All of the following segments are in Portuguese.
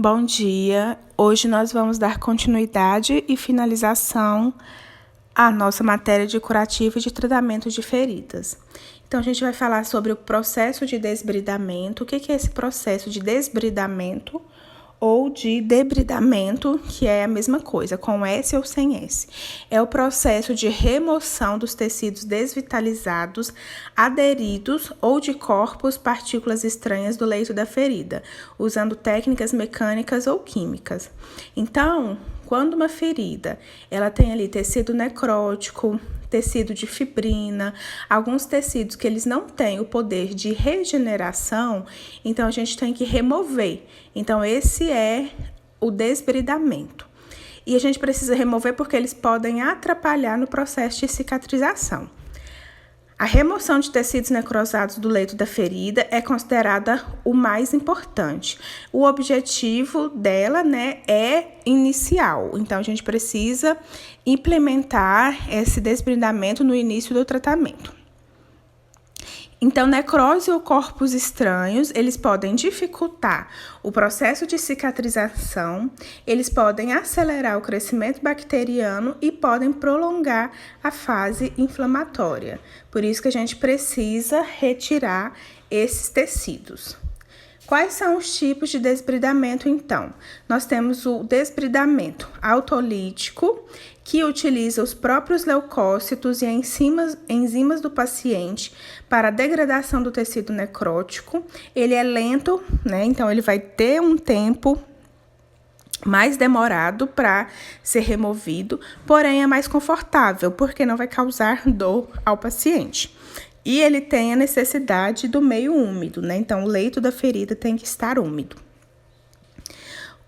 Bom dia! Hoje nós vamos dar continuidade e finalização à nossa matéria de curativo e de tratamento de feridas. Então, a gente vai falar sobre o processo de desbridamento. O que é esse processo de desbridamento ou de debridamento, que é a mesma coisa, com S ou sem S. É o processo de remoção dos tecidos desvitalizados, aderidos ou de corpos, partículas estranhas do leito da ferida, usando técnicas mecânicas ou químicas. Então, quando uma ferida, ela tem ali tecido necrótico, tecido de fibrina, alguns tecidos que eles não têm o poder de regeneração, então a gente tem que remover. Então, esse é o desbridamento. E a gente precisa remover porque eles podem atrapalhar no processo de cicatrização. A remoção de tecidos necrosados do leito da ferida é considerada o mais importante. O objetivo dela, é inicial. Então, a gente precisa implementar esse desbridamento no início do tratamento. Então, necrose ou corpos estranhos, eles podem dificultar o processo de cicatrização, eles podem acelerar o crescimento bacteriano e podem prolongar a fase inflamatória. Por isso que a gente precisa retirar esses tecidos. Quais são os tipos de desbridamento, então? Nós temos o desbridamento autolítico, que utiliza os próprios leucócitos e enzimas do paciente para a degradação do tecido necrótico. Ele é lento, então ele vai ter um tempo mais demorado para ser removido, porém é mais confortável, porque não vai causar dor ao paciente. E ele tem a necessidade do meio úmido, Então, o leito da ferida tem que estar úmido.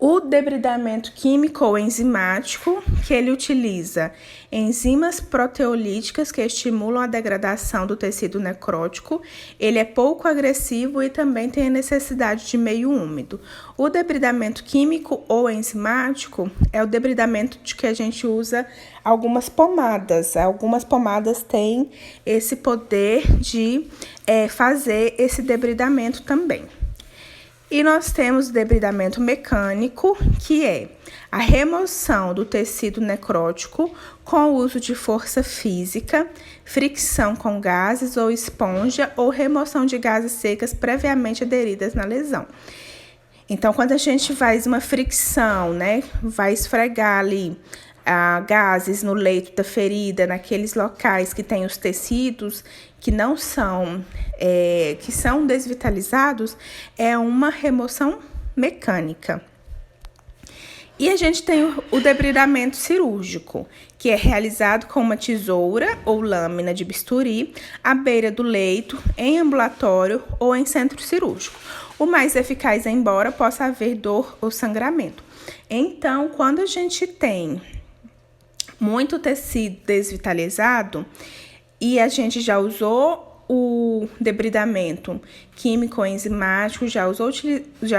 O debridamento químico ou enzimático, que ele utiliza enzimas proteolíticas que estimulam a degradação do tecido necrótico. Ele é pouco agressivo e também tem a necessidade de meio úmido. O debridamento químico ou enzimático é o debridamento de que a gente usa algumas pomadas. Algumas pomadas têm esse poder de fazer esse debridamento também. E nós temos o debridamento mecânico, que é a remoção do tecido necrótico com o uso de força física, fricção com gases ou esponja ou remoção de gases secas previamente aderidas na lesão. Então, quando a gente faz uma fricção, vai esfregar ali gases no leito da ferida, naqueles locais que tem os tecidos que não são, que são desvitalizados, é uma remoção mecânica. E a gente tem o debridamento cirúrgico, que é realizado com uma tesoura ou lâmina de bisturi à beira do leito, em ambulatório ou em centro cirúrgico. O mais eficaz é embora possa haver dor ou sangramento. Então, quando a gente tem muito tecido desvitalizado e a gente já usou o debridamento químico ou enzimático, já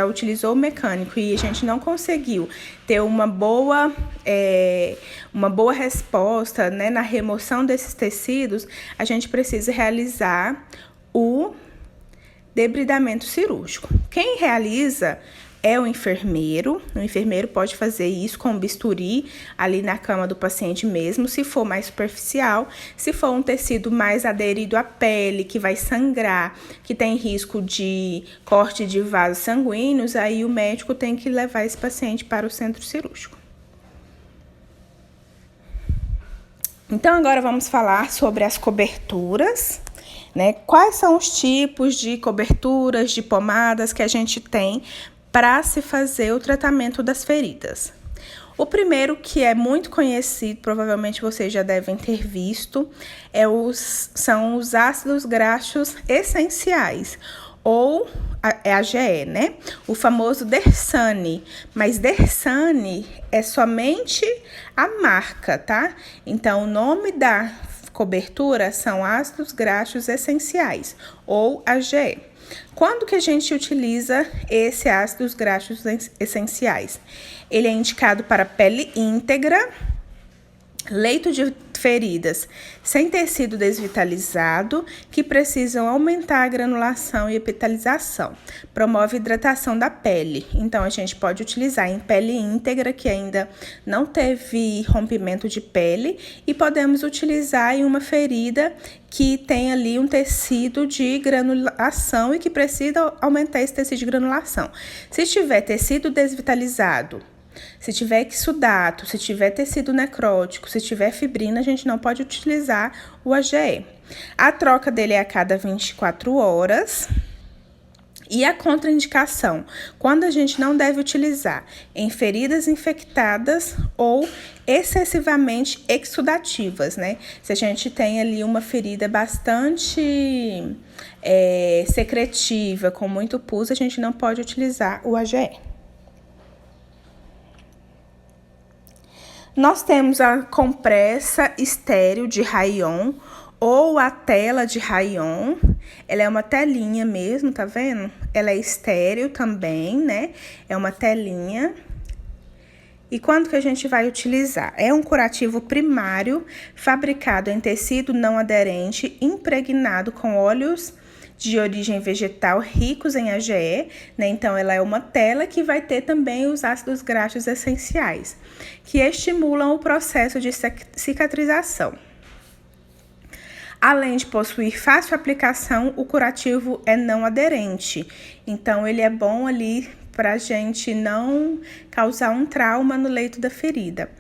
utilizou o mecânico e a gente não conseguiu ter uma boa resposta, na remoção desses tecidos, a gente precisa realizar o debridamento cirúrgico. Quem realiza é o enfermeiro. O enfermeiro pode fazer isso com bisturi ali na cama do paciente mesmo, se for mais superficial. Se for um tecido mais aderido à pele, que vai sangrar, que tem risco de corte de vasos sanguíneos, aí o médico tem que levar esse paciente para o centro cirúrgico. Então, agora vamos falar sobre as coberturas, Quais são os tipos de coberturas, de pomadas que a gente tem para se fazer o tratamento das feridas? O primeiro, que é muito conhecido, provavelmente vocês já devem ter visto, são os ácidos graxos essenciais, ou AGE, O famoso Dersane, mas Dersane é somente a marca, tá? Então, o nome da cobertura são ácidos graxos essenciais, ou AGE. Quando que a gente utiliza esse ácidos graxos essenciais? Ele é indicado para pele íntegra, Leito de feridas sem tecido desvitalizado, que precisam aumentar a granulação e epitelização. Promove hidratação da pele. Então, a gente pode utilizar em pele íntegra, que ainda não teve rompimento de pele, e podemos utilizar em uma ferida que tem ali um tecido de granulação e que precisa aumentar esse tecido de granulação. Se tiver tecido desvitalizado, se tiver exudato, se tiver tecido necrótico, se tiver fibrina, a gente não pode utilizar o AGE. A troca dele é a cada 24 horas. E a contraindicação, quando a gente não deve utilizar em feridas infectadas ou excessivamente exudativas, né? Se a gente tem ali uma ferida bastante secretiva, com muito pus, a gente não pode utilizar o AGE. Nós temos a compressa estéril de rayon ou a tela de rayon. Ela é uma telinha mesmo, tá vendo? Ela é estéril também, né? É uma telinha. E quando que a gente vai utilizar? É um curativo primário fabricado em tecido não aderente, impregnado com óleos de origem vegetal ricos em AGE, né? Então, ela é uma tela que vai ter também os ácidos graxos essenciais, que estimulam o processo de cicatrização. Além de possuir fácil aplicação, o curativo é não aderente. Então, ele é bom ali para a gente não causar um trauma no leito da ferida.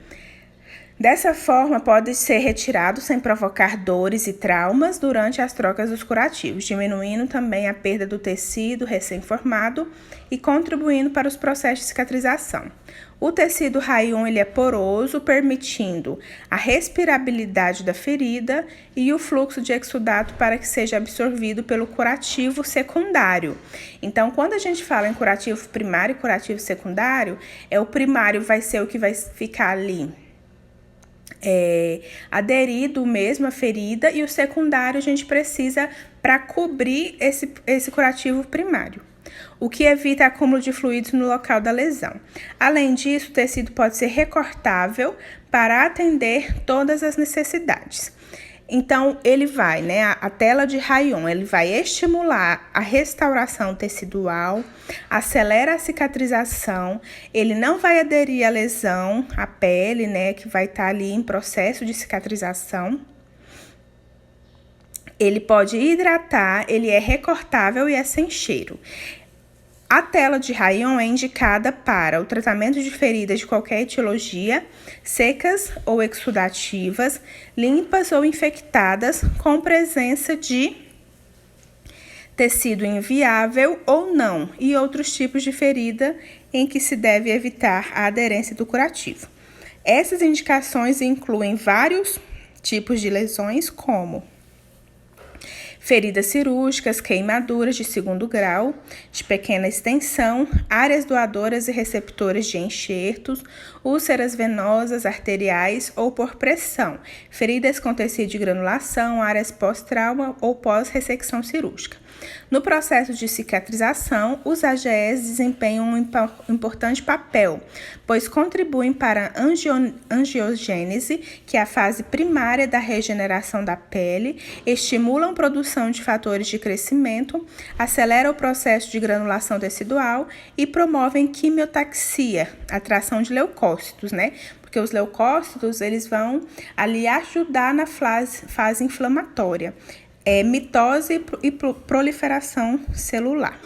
Dessa forma, pode ser retirado sem provocar dores e traumas durante as trocas dos curativos, diminuindo também a perda do tecido recém-formado e contribuindo para os processos de cicatrização. O tecido rayon ele é poroso, permitindo a respirabilidade da ferida e o fluxo de exudato para que seja absorvido pelo curativo secundário. Então, quando a gente fala em curativo primário e curativo secundário, o primário vai ser o que vai ficar ali aderido mesmo à ferida, e o secundário a gente precisa para cobrir esse curativo primário, o que evita acúmulo de fluidos no local da lesão. Além disso, o tecido pode ser recortável para atender todas as necessidades. Então, ele vai, né, a tela de rayon, ele vai estimular a restauração tecidual, acelera a cicatrização, ele não vai aderir à lesão, à pele, né, que vai estar ali em processo de cicatrização. Ele pode hidratar, ele é recortável e é sem cheiro. A tela de rayon é indicada para o tratamento de feridas de qualquer etiologia, secas ou exudativas, limpas ou infectadas, com presença de tecido inviável ou não, e outros tipos de ferida em que se deve evitar a aderência do curativo. Essas indicações incluem vários tipos de lesões, como feridas cirúrgicas, queimaduras de segundo grau, de pequena extensão, áreas doadoras e receptoras de enxertos, úlceras venosas, arteriais ou por pressão, feridas com tecido de granulação, áreas pós-trauma ou pós-ressecção cirúrgica. No processo de cicatrização, os AGEs desempenham um importante papel, pois contribuem para a angiogênese, que é a fase primária da regeneração da pele, estimulam a produção de fatores de crescimento, aceleram o processo de granulação tecidual e promovem quimiotaxia, atração de leucócitos, né? Porque os leucócitos, eles vão ali ajudar na fase inflamatória. Mitose e proliferação celular.